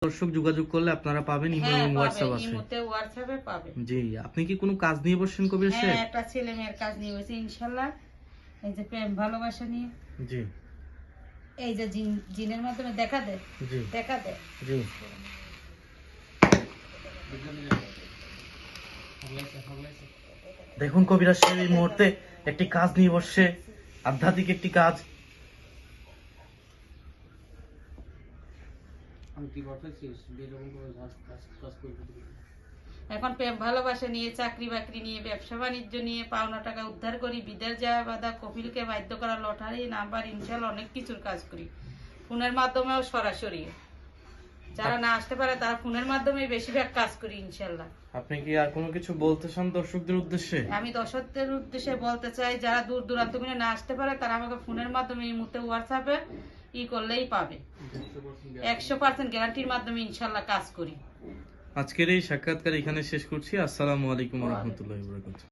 দর্শক যোগাযোগ করলে আপনারা পাবেন, ইমো এবং হোয়াটসঅ্যাপ আছে। ইমোতে হোয়াটসঅ্যাপে পাবে। জি, আপনি কি কোনো কাজ নিয়ে বসছেন কবির সাহেব? হ্যাঁ, একটা ছেলে মেয়ের কাজ নিয়ে বসে ইনশাআল্লাহ। এই যে প্রেম ভালোবাসা নিয়ে। জি। এই যে জিনের মাধ্যমে দেখা দে। জি। দেখা দে। জি। দেখুন কবিরাজ সাহেব এই মুহূর্তে একটি কাজ নিয়ে বসছে, আধ্যাত্মিক একটি কাজ। এখন প্রেম ভালোবাসা নিয়ে, চাকরি বাকরি নিয়ে, ব্যবসা বাণিজ্য নিয়ে, পাওনা টাকা উদ্ধার করি, বিদেশ যাওয়া বাধা, কপিলকে বাধ্য করা, লটারি নাম্বার, ইনশাল্লাহ অনেক কিছুর কাজ করি। ফোনের মাধ্যমেও সরাসরি যারা না আসতে পারে তারা ফোনের মাধ্যমে বেশিরভাগ কাজ করি ইনশাল্লাহ। আপনি কি আর কোনো কিছু বলতে চান দর্শকদের উদ্দেশ্যে? আমি দর্শকদের উদ্দেশ্যে বলতে চাই, যারা দূর দূরান্ত থেকে না আসতে পারে তারা আমাকে ফোনের মাধ্যমে এই মুহূর্তে হোয়াটসঅ্যাপে করলেই পাবে। 100% গ্যারান্টির মাধ্যমে ইনশাল্লাহ কাজ করি। আজকের এই সাক্ষাৎকার এখানে শেষ করছি। আসসালামু আলাইকুম ওয়া রাহমাতুল্লাহি ওয়া বারাকাতুহু।